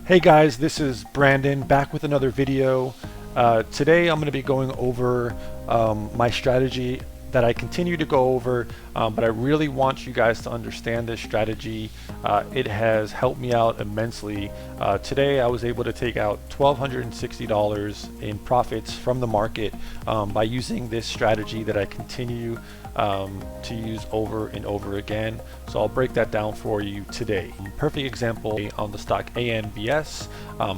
Hey guys, this is Brandon back with another video. Today I'm going to be going over my strategy that I continue to go over, but I really want you guys to understand this strategy. It has helped me out immensely. Today I was able to take out $1,260 in profits from the market by using this strategy that I continue to use over and over again. So I'll break that down for you today. Perfect example on the stock ANBS.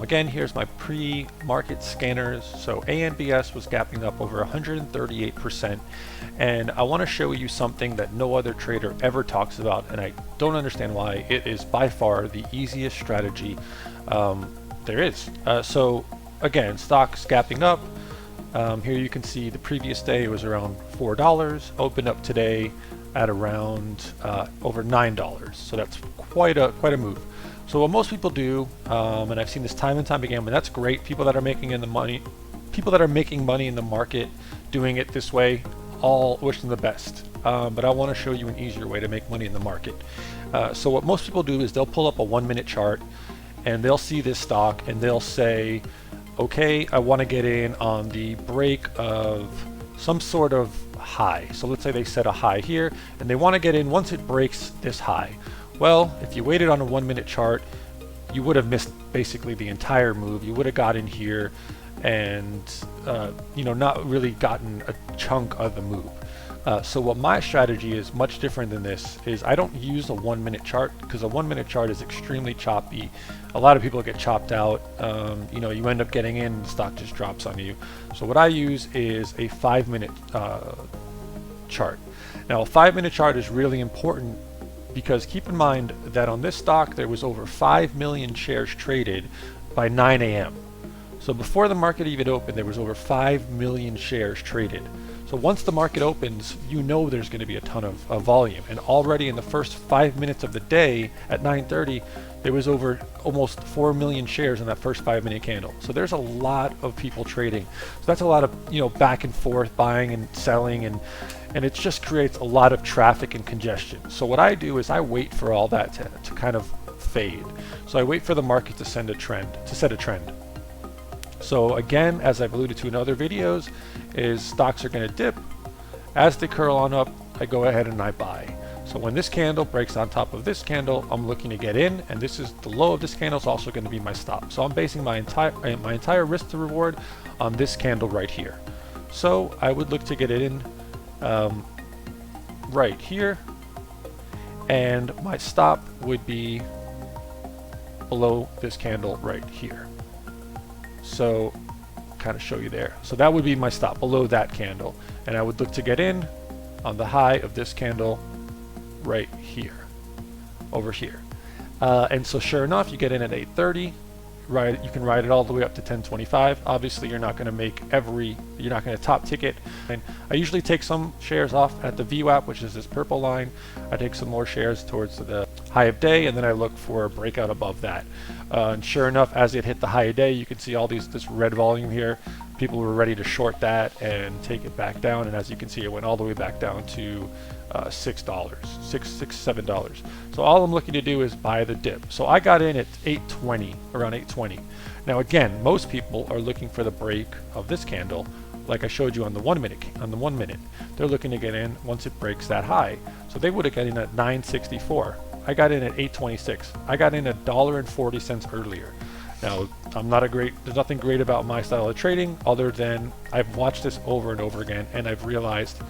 Again, here's my pre-market scanners. So ANBS was gapping up over 138%, and I want to show you something that no other trader ever talks about, and I don't understand why. It is by far the easiest strategy there is. So again, stocks gapping up. Here you can see the previous day was around $4, opened up today at around over $9. So that's quite a move. So what most people do, and I've seen this time and time again, and that's great. People that are making money in the market doing it this way, all wish them the best. But I want to show you an easier way to make money in the market. So what most people do is they'll pull up a 1-minute chart and they'll see this stock and they'll say, okay, I want to get in on the break of some sort of high. So let's say they set a high here and they want to get in once it breaks this high. Well, if you waited on a 1-minute chart, you would have missed basically the entire move. You would have got in here and not really gotten a chunk of the move. So what my strategy is much different than this is I don't use a 1-minute chart because a 1-minute chart is extremely choppy. A lot of people get chopped out. You end up getting in and the stock just drops on you. So what I use is a 5-minute chart. Now a 5-minute chart is really important because keep in mind that on this stock there was over 5 million shares traded by 9 a.m. So before the market even opened, there was over 5 million shares traded. So once the market opens, you know there's going to be a ton of volume. And already in the first 5 minutes of the day at 9:30, there was over almost 4 million shares in that first 5-minute candle. So there's a lot of people trading. So that's a lot of back and forth buying and selling, and it just creates a lot of traffic and congestion. So what I do is I wait for all that to kind of fade. So I wait for the market to set a trend. So again, as I've alluded to in other videos, is stocks are going to dip. As they curl on up, I go ahead and I buy. So when this candle breaks on top of this candle, I'm looking to get in, and this is the low of this candle is also going to be my stop. So I'm basing my entire risk to reward on this candle right here. So I would look to get it in right here, and my stop would be below this candle right here. So kind of show you there. So that would be my stop below that candle, and I would look to get in on the high of this candle right here, over here. And so sure enough, you get in at 8:30. Right, you can ride it all the way up to 1025. Obviously, you're not going to make you're not going to top ticket. And I usually take some shares off at the VWAP, which is this purple line. I take some more shares towards the high of day, and then I look for a breakout above that. And sure enough, as it hit the high of day, you can see all this red volume here. People were ready to short that and take it back down, and as you can see, it went all the way back down to $7. So all I'm looking to do is buy the dip. So I got in at 820, around 820. Now again, most people are looking for the break of this candle, like I showed you on the 1 minute. They're looking to get in once it breaks that high. So they would have got in at 964. I got in at 826. I got in $1.40 earlier. Now, there's nothing great about my style of trading other than I've watched this over and over again, and I've realized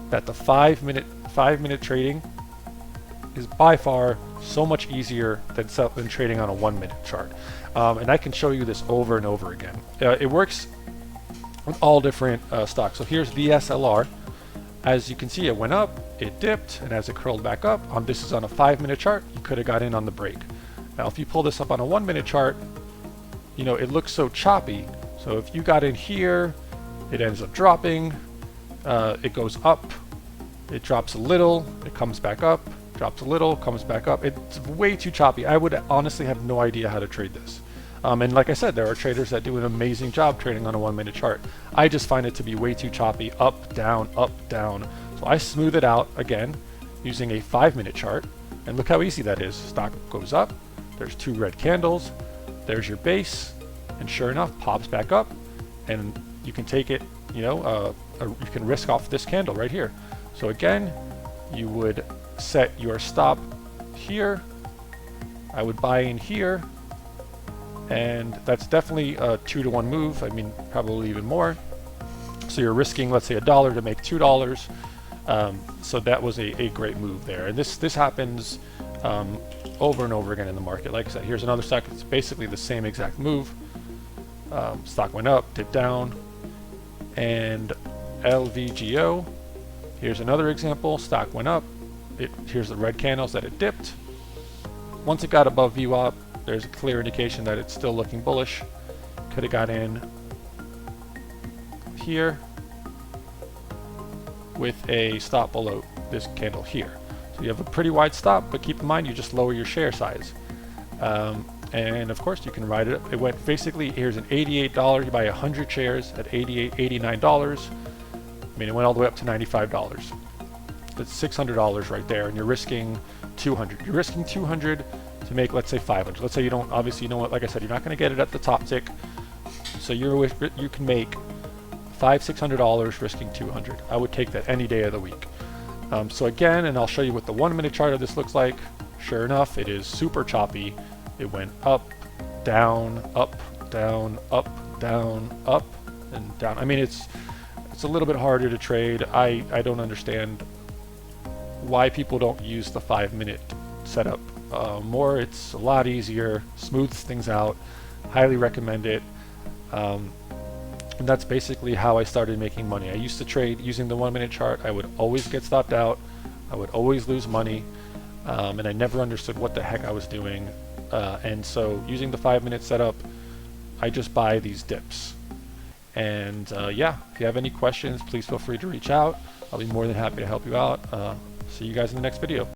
that the 5-minute trading is by far so much easier than trading on a 1-minute chart. And I can show you this over and over again. It works with all different stocks. So here's VSLR. As you can see, it went up, it dipped, and as it curled back up, this is on a 5-minute chart, you could have got in on the break. Now if you pull this up on a 1-minute chart, it looks so choppy. So if you got in here, it ends up dropping, it goes up, it drops a little, it comes back up, drops a little, comes back up. It's way too choppy. I would honestly have no idea how to trade this. And like I said, there are traders that do an amazing job trading on a 1-minute chart. I just find it to be way too choppy, up, down, up, down. So I smooth it out again using a 5-minute chart, and look how easy that is. Stock goes up, there's 2 red candles, there's your base, and sure enough, pops back up, and you can take it, you know, you can risk off this candle right here. So again, you would set your stop here. I would buy in here, and that's definitely a 2-to-1 move. I mean, probably even more. So you're risking, let's say, $1 to make $2. So that was a great move there. And this happens over and over again in the market. Like I said, here's another stock. It's basically the same exact move. Stock went up, dipped down, and LVGO. Here's another example. Stock went up. Here's the red candles that it dipped. Once it got above VWAP, there's a clear indication that it's still looking bullish. Could have got in here with a stop below this candle here. So you have a pretty wide stop, but keep in mind you just lower your share size. And of course you can ride it up. It went basically, here's an $88, you buy 100 shares at $88, $89. I mean, it went all the way up to $95. That's $600 right there, and you're risking 200. You're risking 200 to make, let's say, 500. Let's say you don't, obviously, you know what, like I said, you're not going to get it at the top tick. So you can make $500-600 risking 200. I would take that any day of the week. So again, and I'll show you what the 1 minute chart of this looks like. Sure enough, it is super choppy. It went up, down, up, down, up, down, up, and down. I mean, it's a little bit harder to trade. I don't understand why people don't use the 5 minute setup more. It's a lot easier, smooths things out. Highly recommend it. And that's basically how I started making money. I used to trade using the 1 minute chart. I would always get stopped out. I would always lose money. And I never understood what the heck I was doing. And so using the 5 minute setup, I just buy these dips. And yeah, if you have any questions, please feel free to reach out. I'll be more than happy to help you out. See you guys in the next video.